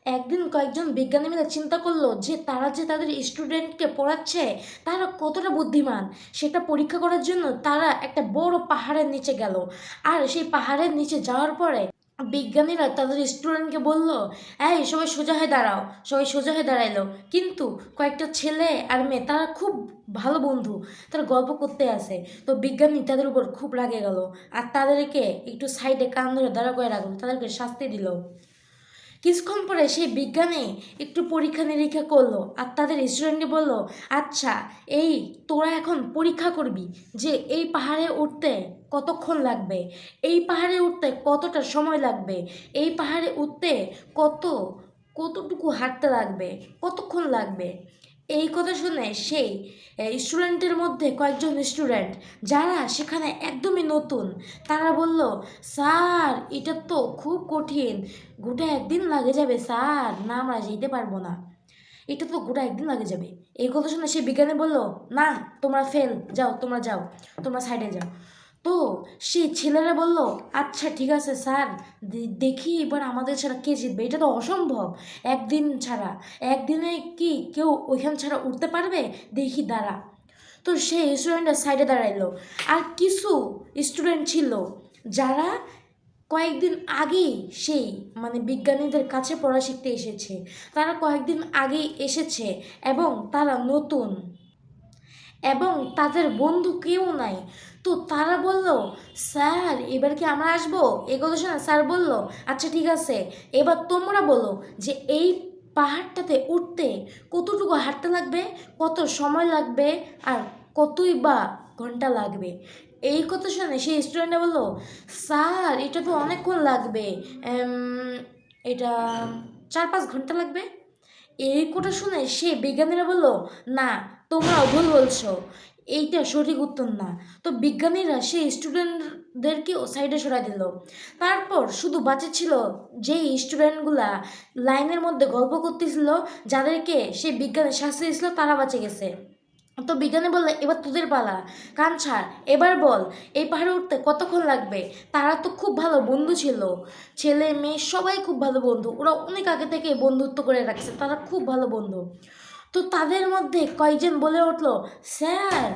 একদিন কয়েকজন বিজ্ঞানী মিলে চিন্তা করলো যে তারা যে তাদের স্টুডেন্টকে পড়াচ্ছে তারা কতটা বুদ্ধিমান সেটা পরীক্ষা করার জন্য তারা একটা বড় পাহাড়ের নিচে গেল। আর সেই পাহাড়ের নিচে যাওয়ার পরে বিজ্ঞানীরা তাদের স্টুডেন্টকে বলল, এই সবাই সোজা হয়ে দাঁড়াও। সবাই সোজা হয়ে দাঁড়াইলো, কিন্তু কয়েকটা ছেলে আর মেয়ে তারা খুব ভালো বন্ধু, তারা গল্প করতে আসে। তো বিজ্ঞানী তাদের উপর খুব রাগে গেল আর তাদেরকে একটু সাইডে কান ধরে দাঁড়া করে রাখলো, তাদেরকে শাস্তি দিল। কিছুক্ষণ পরে সেই বিজ্ঞানী একটু পরীক্ষা নিরীক্ষা করলো আর তাদের স্টুডেন্টকে বলল, আচ্ছা এই তোরা এখন পরীক্ষা করবি যে এই পাহাড়ে উঠতে কতক্ষণ লাগবে, এই পাহাড়ে উঠতে কতটা সময় লাগবে, এই পাহাড়ে উঠতে কতটুকু হাঁটতে লাগবে, কতক্ষণ লাগবে। এই কথা শুনে সেই স্টুডেন্টের মধ্যে কয়েকজন স্টুডেন্ট যারা সেখানে একদমই নতুন, তারা বলল, স্যার এটা তো খুব কঠিন, গোটা একদিন লাগে যাবে স্যার, না আমরা যেতে পারবো না, এটা তো গোটা একদিন লাগে যাবে। এই কথা শুনে সেই বিজ্ঞানী বলল, না তোমরা ফেল, যাও তোমরা যাও, তোমরা সাইডে যাও। তো সেই ছেলেরা বলল, আচ্ছা ঠিক আছে স্যার, দেখি এবার আমাদের ছাড়া কে জিতবে, এটা তো অসম্ভব, একদিন ছাড়া, একদিনে কি কেউ ওইখান ছাড়া উঠতে পারবে, দেখি দাঁড়া। তো সেই স্টুডেন্টরা সাইডে দাঁড়াইলো আর কিছু স্টুডেন্ট ছিল যারা কয়েকদিন আগেই সেই বিজ্ঞানীদের কাছে পড়া শিখতে এসেছে, তারা কয়েকদিন আগেই এসেছে এবং তারা নতুন এবং তাদের বন্ধু কেউ নাই। তো তারা বলল, স্যার এবার কি আমরা আসবো? এই কথা শোনা স্যার বলল, আচ্ছা ঠিক আছে, এবার তোমরা বলো যে এই পাহাড়টাতে উঠতে কতটুকু হাঁটতে লাগবে, কত সময় লাগবে আর কতই বা ঘন্টা লাগবে। এই কথা শুনে সেই স্টুডেন্টরা বললো, স্যার এটা তো অনেকক্ষণ লাগবে, এটা 4-5 ঘন্টা লাগবে। এই কথা শুনে সে বিজ্ঞানীরা বলল, না তোমরা ভুল বলছো, এইটা সঠিক উত্তর না। তো বিজ্ঞানীরা সেই স্টুডেন্টদেরকেও সাইডে সরাই দিল। তারপর শুধু বাঁচা ছিল যেই স্টুডেন্টগুলা লাইনের মধ্যে গল্প করতেছিল, যাদেরকে সে বিজ্ঞানী শাস্তি দিয়েছিল, তারা বাঁচে গেছে। তো বিজ্ঞানী বললে, এবার তোদের পালা, কান ছাড়, এবার বল এই পাহাড়ে উঠতে কতক্ষণ লাগবে। তারা তো খুব ভালো বন্ধু ছিল, ছেলে মেয়ে সবাই খুব ভালো বন্ধু, ওরা অনেক আগে থেকে বন্ধুত্ব করে রাখছে, তারা খুব ভালো বন্ধু। তো তাদের মধ্যে কয়েকজন বলে উঠলো, স্যার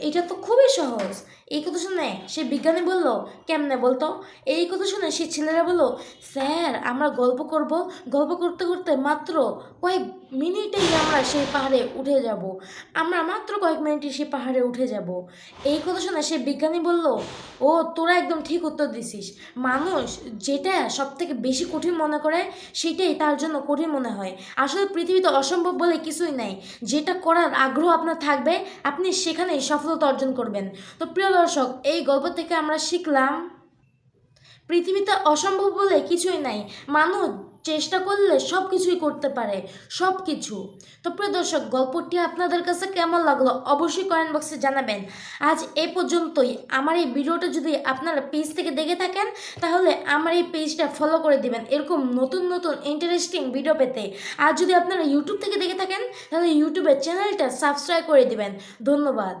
এটা তো খুবই সহজ। এই কথা শুনে সে বিজ্ঞানী বলল, কেমনে বলতো? এই কথা শুনে সে ছেলেরা বলল, স্যার আমরা গল্প করব, গল্প করতে করতে মাত্র কয়েক মিনিটেই আমরা সেই পাহাড়ে উঠে যাব, আমরা মাত্র কয়েক মিনিটে সেই পাহাড়ে উঠে যাব। এই কথা শুনে সে বিজ্ঞানী বলল, ও তোরা একদম ঠিক উত্তর দিছিস, মানুষ যেটা সব থেকে বেশি কঠিন মনে করে সেটাই তার জন্য কঠিন মনে হয়। আসলে পৃথিবীতে অসম্ভব বলে কিছুই নাই, যেটা করার আগ্রহ আপনার থাকবে আপনি সেখানেই সফলতা অর্জন করবেন। তো প্রিয় দর্শক, এই গল্প থেকে আমরা শিখলাম পৃথিবীতে অসম্ভব বলে কিছুই নাই, মানুষ চেষ্টা করলে সব কিছুই করতে পারে, সব কিছু। তো প্রিয় দর্শক, গল্পটি আপনাদের কাছে কেমন লাগলো অবশ্যই কমেন্ট বক্সে জানাবেন। আজ এই পর্যন্তই। আমার এই ভিডিওটা যদি আপনারা পেজ থেকে দেখে থাকেন তাহলে আমার এই পেজটা ফলো করে দিবেন এরকম নতুন নতুন ইন্টারেস্টিং ভিডিও পেতে। আর যদি আপনারা ইউটিউব থেকে দেখে থাকেন তাহলে ইউটিউবের চ্যানেলটা সাবস্ক্রাইব করে দিবেন। ধন্যবাদ।